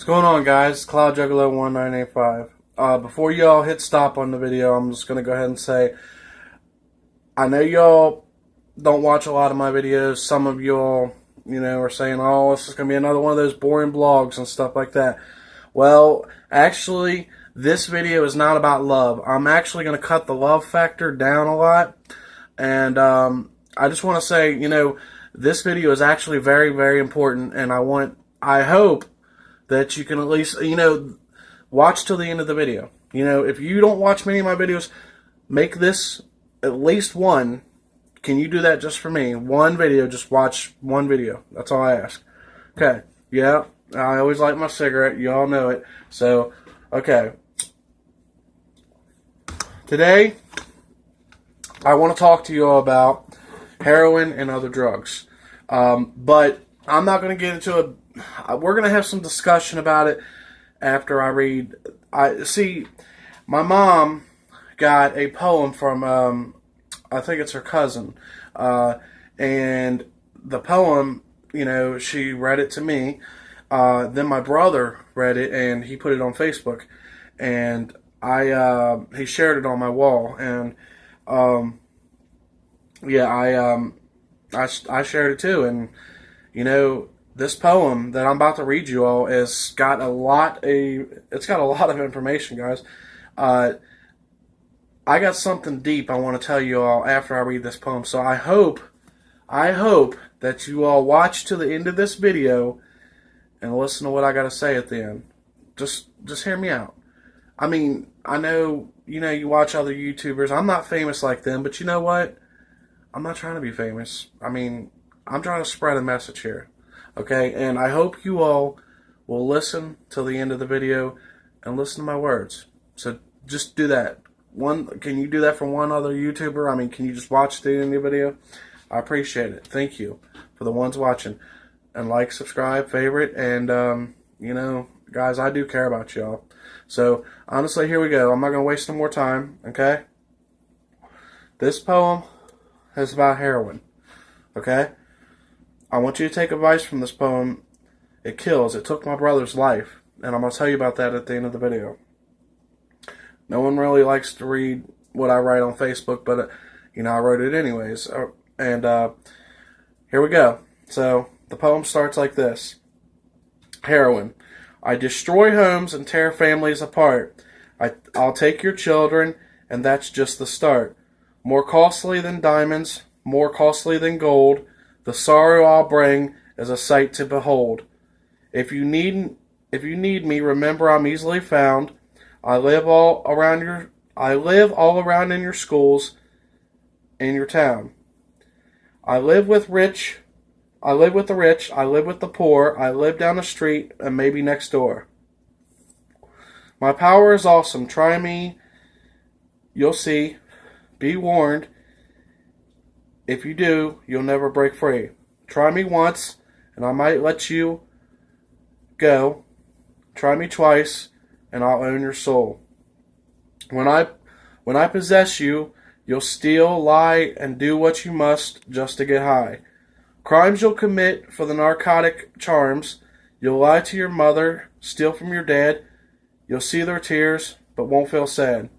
going on, guys? Cloud Juggalo 1985. Before y'all hit stop on the video, I'm just gonna go ahead and say I know y'all don't watch a lot of my videos. Some of y'all, are saying, "Oh, this is gonna be another one of those boring blogs and stuff like that." Well, actually, this video is not about love. I'm actually gonna cut the love factor down a lot, and I just want to say, this video is actually very, very important, and I hope that you can at least, watch till the end of the video. If you don't watch many of my videos, make this at least one. Can you do that just for me? One video, just watch one video. That's all I ask. Okay, yeah, I always like my cigarette. You all know it. So, okay. Today, I want to talk to you all about heroin and other drugs. But I'm not going to get into it. We're going to have some discussion about it after I read. My mom got a poem from, I think it's her cousin. And the poem, she read it to me. Then my brother read it and he put it on Facebook. And he shared it on my wall. And, I shared it too. And, this poem that I'm about to read you all it's got a lot of information, guys. I got something deep I want to tell you all after I read this poem. So I hope that you all watch to the end of this video and listen to what I got to say at the end. Just hear me out. I mean, I know, you watch other YouTubers. I'm not famous like them, but you know what? I'm not trying to be famous. I mean, I'm trying to spread a message here. Okay, and I hope you all will listen till the end of the video and listen to my words. So just do that. Can you do that for one other YouTuber? I mean, can you just watch the end of the video? I appreciate it. Thank you for the ones watching. And like, subscribe, favorite, and, guys, I do care about y'all. So, honestly, here we go. I'm not going to waste no more time, okay? This poem is about heroin, okay? I want you to take advice from this poem. It kills. It took my brother's life. And I'm going to tell you about that at the end of the video. No one really likes to read what I write on Facebook, but, I wrote it anyways. Here we go. So, the poem starts like this. Heroin. I destroy homes and tear families apart. I'll take your children, and that's just the start. More costly than diamonds, more costly than gold. The sorrow I'll bring is a sight to behold. If you need me, remember I'm easily found. I live all around in your schools, in your town. I live with the rich, I live with the poor, I live down the street and maybe next door. My power is awesome. Try me, you'll see. Be warned. If you do, you'll never break free. Try me once, and I might let you go. Try me twice, and I'll own your soul. When I possess you, you'll steal, lie, and do what you must just to get high. Crimes you'll commit for the narcotic charms. You'll lie to your mother, steal from your dad. You'll see their tears, but won't feel sad.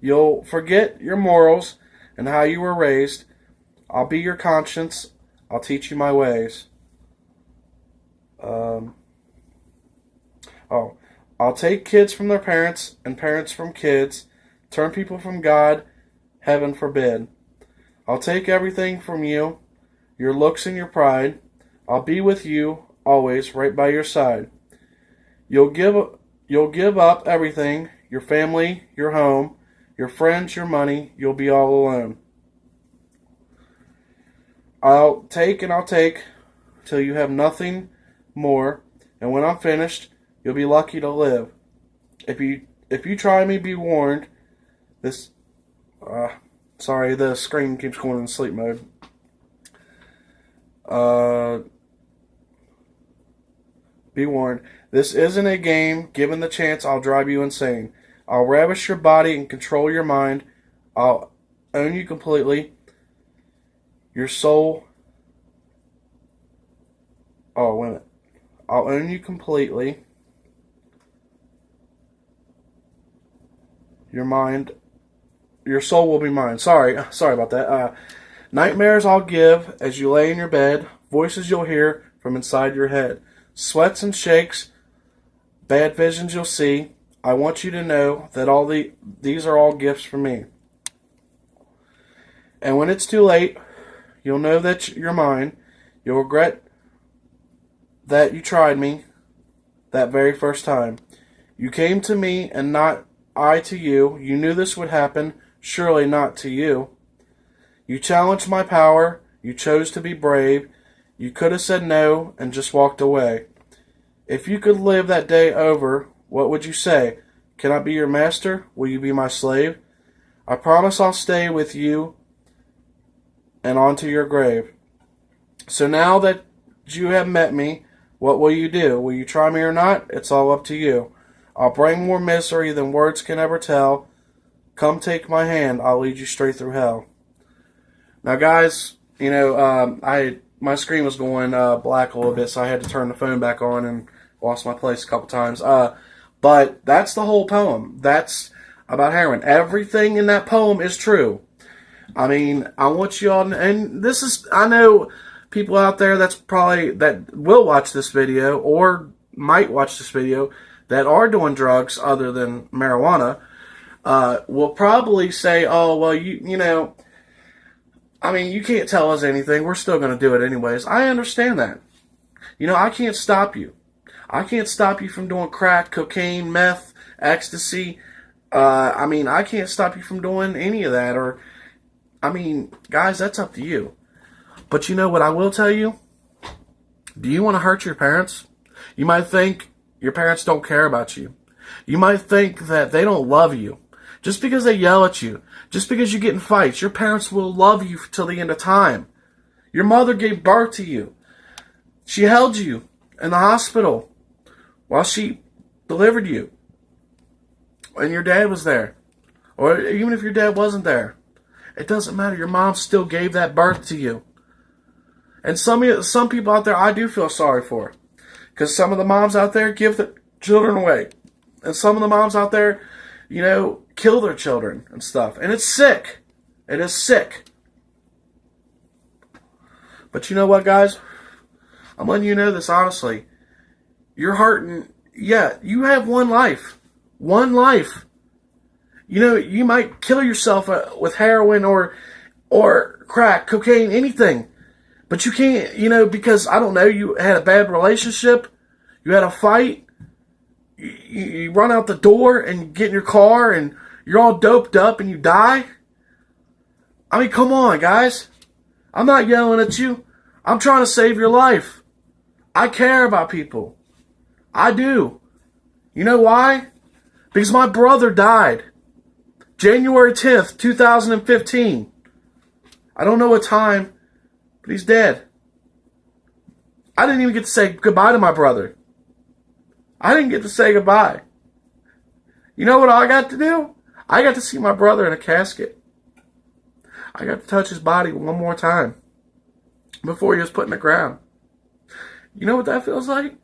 You'll forget your morals and how you were raised. I'll be your conscience. I'll teach you my ways. I'll take kids from their parents and parents from kids. Turn people from God. Heaven forbid. I'll take everything from you, your looks and your pride. I'll be with you always, right by your side. You'll give up everything, your family, your home, your friends, your money. You'll be all alone. I'll take till you have nothing more, and when I'm finished, you'll be lucky to live. If you try me, be warned. Sorry, the screen keeps going in sleep mode. Be warned. This isn't a game. Given the chance, I'll drive you insane. I'll ravish your body and control your mind. I'll own you completely. Your soul Oh, wait a minute. I'll own you completely. Your mind, your soul will be mine. Sorry about that. Nightmares I'll give as you lay in your bed. Voices you'll hear from inside your head. Sweats and shakes. Bad visions you'll see. I want you to know that these are all gifts from me. And when it's too late, you'll know that you're mine. You'll regret that you tried me that very first time. You came to me and not I to you. You knew this would happen, surely not to you. You challenged my power. You chose to be brave. You could have said no and just walked away. If you could live that day over, what would you say? Can I be your master? Will you be my slave? I promise I'll stay with you and on to your grave. So now that you have met me, what will you do? Will you try me or not? It's all up to you. I'll bring more misery than words can ever tell. Come take my hand. I'll lead you straight through hell. Now, guys, my screen was going black a little bit, so I had to turn the phone back on and lost my place a couple times. But that's the whole poem. That's about heroin. Everything in that poem is true. I mean, I want you all, and this is, I know people out there that will watch this video or might watch this video that are doing drugs other than marijuana, will probably say, oh, well, you can't tell us anything. We're still going to do it anyways. I understand that. I can't stop you. I can't stop you from doing crack, cocaine, meth, ecstasy. I can't stop you from doing any of that. Guys, that's up to you. But you know what I will tell you? Do you want to hurt your parents? You might think your parents don't care about you. You might think that they don't love you. Just because they yell at you, just because you get in fights, your parents will love you till the end of time. Your mother gave birth to you. She held you in the hospital while she delivered you. And your dad was there. Or even if your dad wasn't there. It doesn't matter. Your mom still gave that birth to you. And some people out there I do feel sorry for. Because some of the moms out there give their children away. And some of the moms out there, kill their children and stuff. And it's sick. It is sick. But you know what, guys? I'm letting you know this honestly. You're hurting. Yeah, you have one life. One life. You might kill yourself with heroin or crack, cocaine, anything. But you can't, because, I don't know, you had a bad relationship, you had a fight, you run out the door and you get in your car and you're all doped up and you die. Come on, guys. I'm not yelling at you. I'm trying to save your life. I care about people. I do. You know why? Because my brother died. January 10th, 2015. I don't know what time, but he's dead. I didn't even get to say goodbye to my brother. I didn't get to say goodbye. You know what I got to do? I got to see my brother in a casket. I got to touch his body one more time before he was put in the ground. You know what that feels like?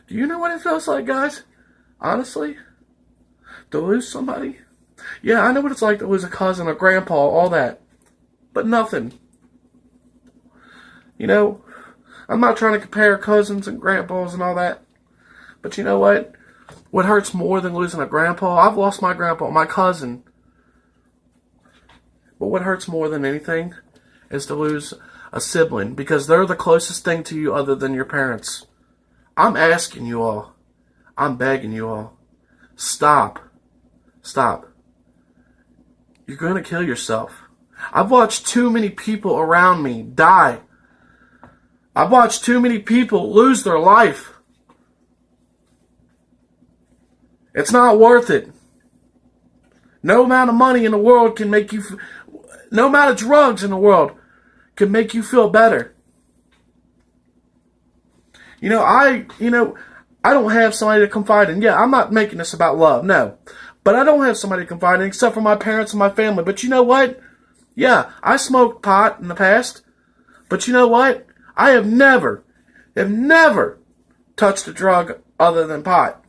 Do you know what it feels like, guys? Honestly? To lose somebody? Yeah, I know what it's like to lose a cousin, a grandpa, all that. But nothing. I'm not trying to compare cousins and grandpas and all that. But you know what? What hurts more than losing a grandpa? I've lost my grandpa, my cousin. But what hurts more than anything is to lose a sibling. Because they're the closest thing to you other than your parents. I'm asking you all. I'm begging you all. Stop. Stop. You're going to kill yourself. I've watched too many people around me die. I've watched too many people lose their life. It's not worth it. No amount of money in the world can make you... No amount of drugs in the world can make you feel better. I don't have somebody to confide in. Yeah, I'm not making this about love, no. But I don't have somebody to confide in except for my parents and my family. But you know what? Yeah, I smoked pot in the past. But you know what? I have never, have never touched a drug other than pot.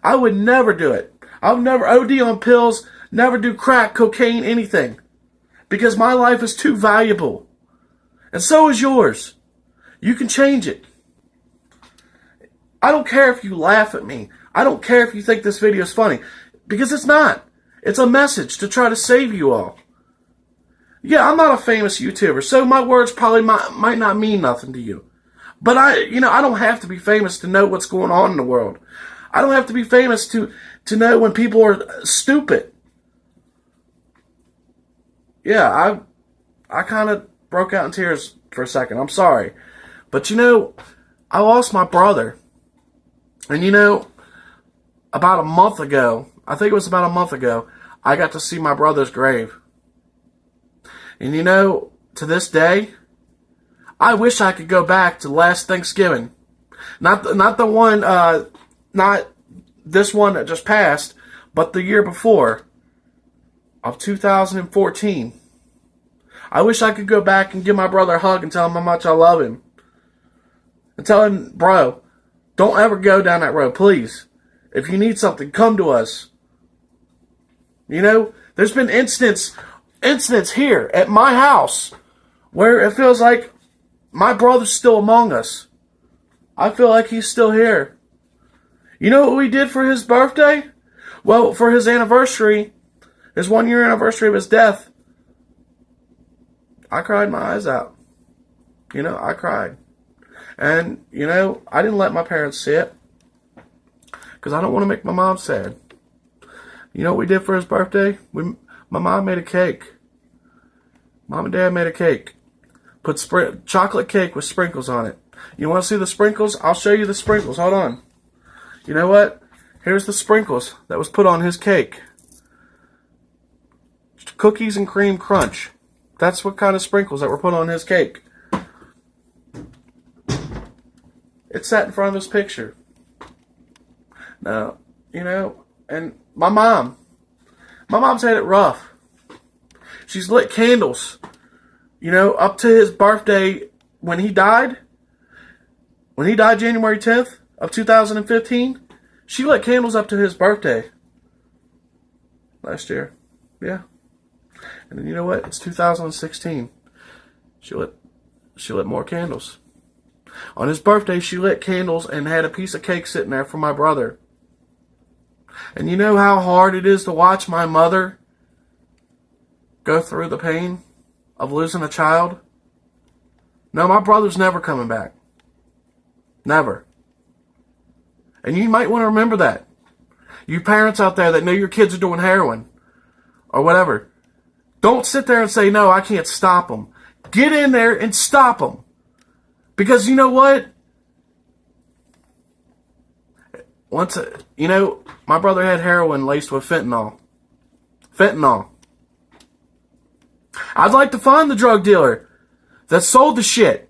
I would never do it. I would never OD on pills, never do crack, cocaine, anything. Because my life is too valuable. And so is yours. You can change it. I don't care if you laugh at me. I don't care if you think this video is funny. Because it's not. It's a message to try to save you all. Yeah, I'm not a famous YouTuber, so my words probably might not mean nothing to you. But I don't have to be famous to know what's going on in the world. I don't have to be famous to know when people are stupid. Yeah, I kind of broke out in tears for a second. I'm sorry. But I lost my brother. And about a month ago, I think it was about a month ago, I got to see my brother's grave. And to this day, I wish I could go back to last Thanksgiving. Not the one, not this one that just passed, but the year before, of 2014. I wish I could go back and give my brother a hug and tell him how much I love him. And tell him, bro, don't ever go down that road, please. If you need something, come to us. There's been incidents here at my house where it feels like my brother's still among us. I feel like he's still here. You know what we did for his birthday? Well, for his anniversary, his 1-year anniversary of his death, I cried my eyes out. I cried. And, I didn't let my parents see it because I don't want to make my mom sad. You know what we did for his birthday? My mom made a cake. Mom and Dad made a cake. Put chocolate cake with sprinkles on it. You want to see the sprinkles? I'll show you the sprinkles. Hold on. You know what? Here's the sprinkles that was put on his cake. Cookies and cream crunch. That's what kind of sprinkles that were put on his cake. It sat in front of his picture. Now, and my mom's had it rough. She's lit candles, up to his birthday when he died. When he died January 10th of 2015, she lit candles up to his birthday last year. Yeah. And then you know what? It's 2016. She lit more candles. On his birthday, she lit candles and had a piece of cake sitting there for my brother. And you know how hard it is to watch my mother go through the pain of losing a child? No, my brother's never coming back. Never. And you might want to remember that. You parents out there that know your kids are doing heroin or whatever, don't sit there and say, no, I can't stop them. Get in there and stop them. Because you know what? My brother had heroin laced with fentanyl. Fentanyl. I'd like to find the drug dealer that sold the shit.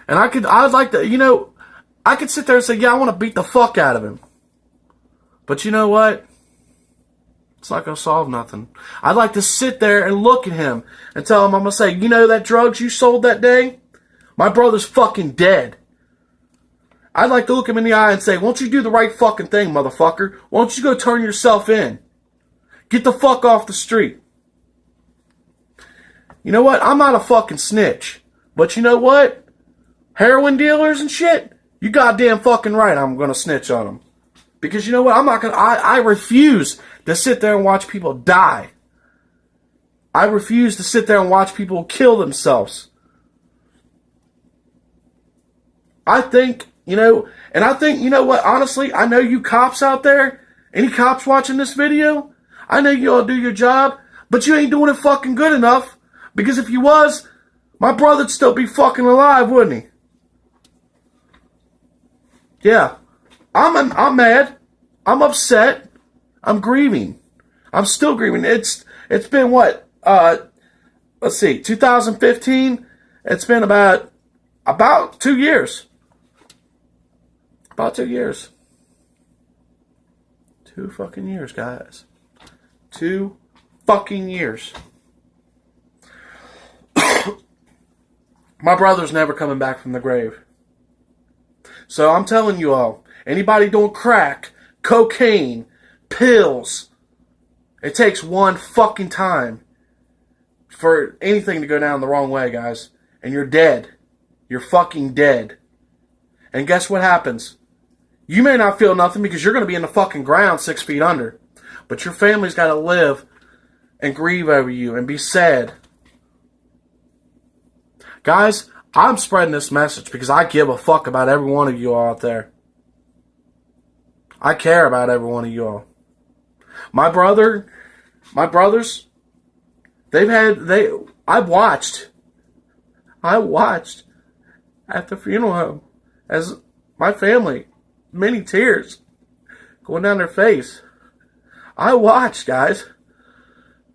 And I could sit there and say, yeah, I want to beat the fuck out of him. But you know what? It's not going to solve nothing. I'd like to sit there and look at him and tell him, I'm going to say, that drugs you sold that day? My brother's fucking dead. I'd like to look him in the eye and say, won't you do the right fucking thing, motherfucker? Won't you go turn yourself in? Get the fuck off the street. You know what? I'm not a fucking snitch. But you know what? Heroin dealers and shit, you goddamn fucking right I'm going to snitch on them. Because you know what? I refuse to sit there and watch people die. I refuse to sit there and watch people kill themselves. I think, what? Honestly, I know you cops out there, any cops watching this video, I know you all do your job, but you ain't doing it fucking good enough. Because if you was, my brother'd still be fucking alive, wouldn't he? Yeah. I'm mad. I'm upset. I'm grieving. I'm still grieving. It's been what? Let's see, 2015. It's been about 2 years. About 2 years. 2 fucking years, guys. 2 fucking years. My brother's never coming back from the grave. So I'm telling you all, anybody doing crack, cocaine, pills, it takes one fucking time for anything to go down the wrong way, guys. And you're dead. You're fucking dead. And guess what happens? You may not feel nothing because you're going to be in the fucking ground 6 feet under. But your family's got to live and grieve over you and be sad. Guys, I'm spreading this message because I give a fuck about every one of you all out there. I care about every one of you all. My brothers, I watched at the funeral home as my family, many tears going down their face. I watched, guys.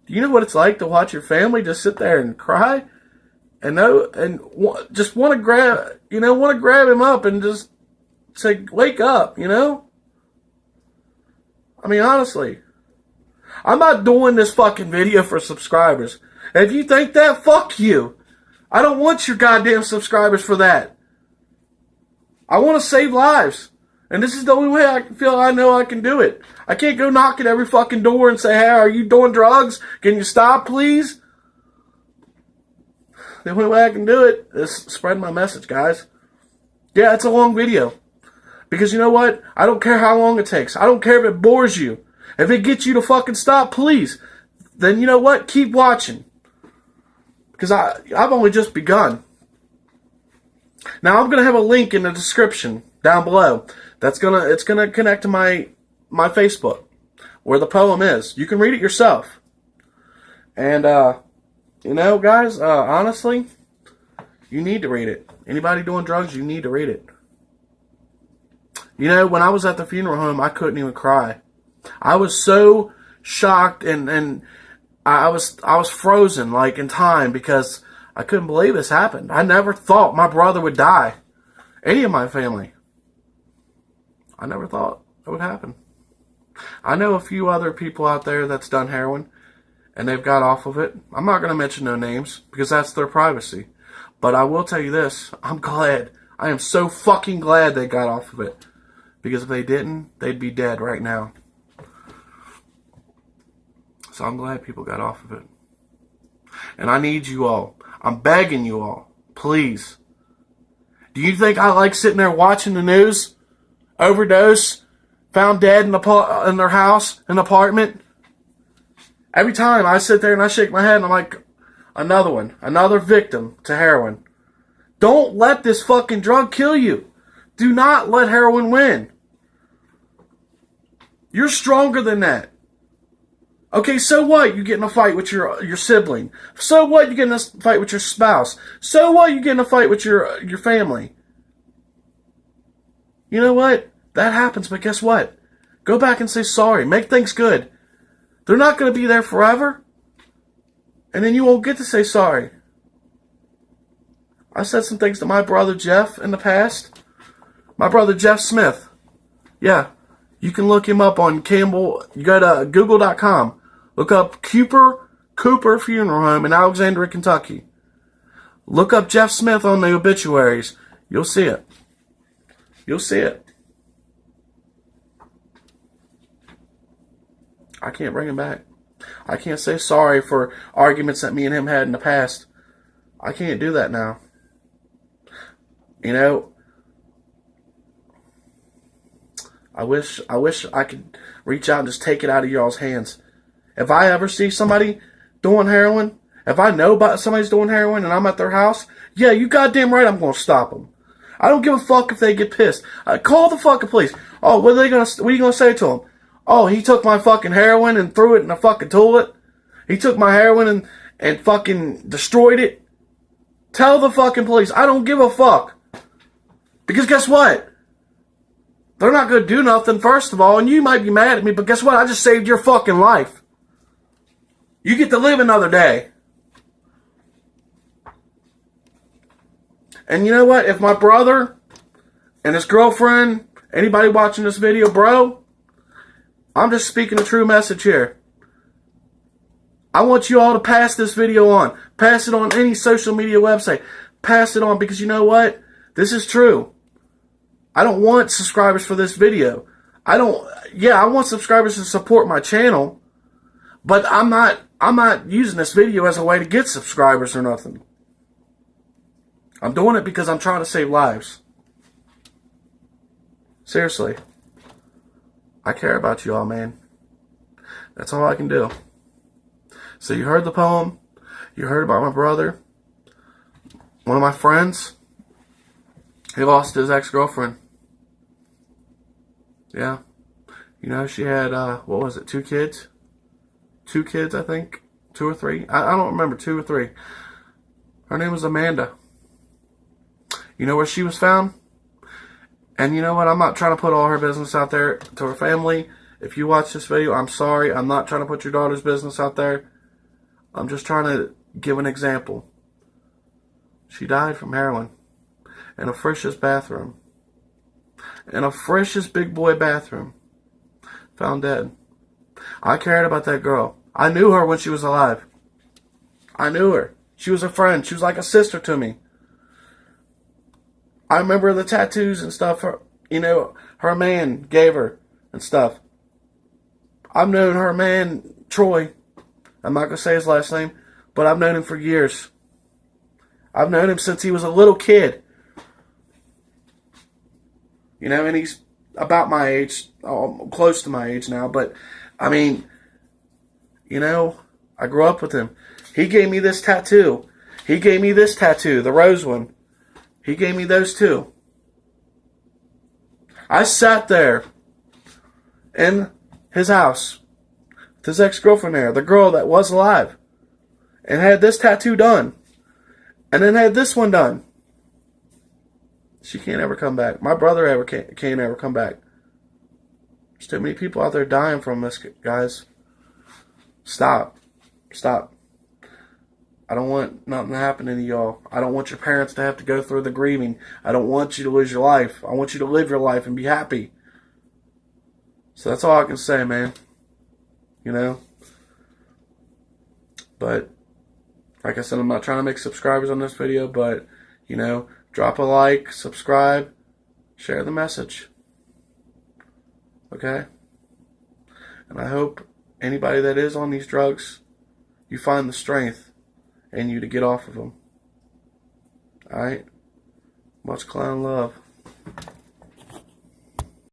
Do you know what it's like to watch your family just sit there and cry? And just want to grab him up and just say, wake up, you know? I mean, honestly, I'm not doing this fucking video for subscribers. And if you think that, fuck you. I don't want your goddamn subscribers for that. I want to save lives. And this is the only way I know I can do it. I can't go knock at every fucking door and say, hey, are you doing drugs? Can you stop, please? The only way I can do it is spread my message, guys. Yeah, it's a long video. Because you know what? I don't care how long it takes. I don't care if it bores you. If it gets you to fucking stop, please. Then you know what? Keep watching. Because I've only just begun. Now I'm gonna have a link in the description down below. It's gonna connect to my Facebook where the poem is. You can read it yourself. And you know, guys, honestly, you need to read it. Anybody doing drugs, you need to read it. You know, when I was at the funeral home, I couldn't even cry. I was so shocked and I was frozen like in time because I couldn't believe this happened. I never thought my brother would die. Any of my family. I never thought it would happen. I know a few other people out there that's done heroin and they've got off of it. I'm not going to mention no names because that's their privacy. But I will tell you this. I'm glad. I am so fucking glad they got off of it. Because if they didn't, they'd be dead right now. So I'm glad people got off of it. And I need you all. I'm begging you all. Please. Do you think I like sitting there watching the news? Overdose. Found dead in their house, an apartment. Every time I sit there and I shake my head and I'm like, another one. Another victim to heroin. Don't let this fucking drug kill you. Do not let heroin win. You're stronger than that. Okay, so what? You get in a fight with your sibling. So what? You get in a fight with your spouse. So what? You get in a fight with your family. You know what? That happens, but guess what? Go back and say sorry. Make things good. They're not going to be there forever. And then you won't get to say sorry. I said some things to my brother Jeff in the past. My brother Jeff Smith. Yeah. You can look him up on Campbell. You go to google.com. Look up Cooper Funeral Home in Alexandria, Kentucky. Look up Jeff Smith on the obituaries. You'll see it. You'll see it. I can't bring him back. I can't say sorry for arguments that me and him had in the past. I can't do that now. You know, I wish I could reach out and just take it out of y'all's hands. If I ever see somebody doing heroin, if I know about somebody's doing heroin and I'm at their house, yeah, you goddamn right I'm going to stop them. I don't give a fuck if they get pissed. Call the fucking police. Oh, what are you going to say to them? Oh, he took my fucking heroin and threw it in a fucking toilet. He took my heroin and fucking destroyed it. Tell the fucking police. I don't give a fuck. Because guess what? They're not going to do nothing, first of all, and you might be mad at me, but guess what? I just saved your fucking life. You get to live another day. And you know what? If my brother and his girlfriend, anybody watching this video, bro, I'm just speaking a true message here. I want you all to pass this video on. Pass it on any social media website. pass it on, because you know what? This is true. I don't want subscribers for this video. I want subscribers to support my channel, but I'm not using this video as a way to get subscribers or nothing. I'm doing it because I'm trying to save lives. Seriously. I care about you all, man. That's all I can do. So you heard the poem. You heard about my brother. One of my friends, he lost his ex-girlfriend. Yeah. You know, she had, 2 kids? 2 kids, I think. 2 or 3. I don't remember, 2 or 3. Her name was Amanda. You know where she was found? And you know what? I'm not trying to put all her business out there to her family. If you watch this video, I'm sorry. I'm not trying to put your daughter's business out there. I'm just trying to give an example. She died from heroin in a Frisch's bathroom. In a Frisch's big boy bathroom. Found dead. I cared about that girl. I knew her when she was alive. I knew her. She was a friend. She was like a sister to me. I remember the tattoos and stuff her man gave her and stuff. I've known her man, Troy. I'm not going to say his last name, but I've known him for years. I've known him since he was a little kid. You know, and he's about my age, close to my age now, but, I mean, you know, I grew up with him. He gave me this tattoo. He gave me this tattoo, the rose one. He gave me those too. I sat there in his house with his ex-girlfriend there, the girl that was alive, and had this tattoo done, and then had this one done. She can't ever come back. My brother can't ever come back. There's too many people out there dying from this, guys. Stop. Stop. I don't want nothing to happen to y'all. I don't want your parents to have to go through the grieving. I don't want you to lose your life. I want you to live your life and be happy. So that's all I can say, man. You know? But, like I said, I'm not trying to make subscribers on this video, but, you know, drop a like, subscribe, share the message. Okay? And I hope anybody that is on these drugs, you find the strength in you to get off of them. Alright? Much clown love.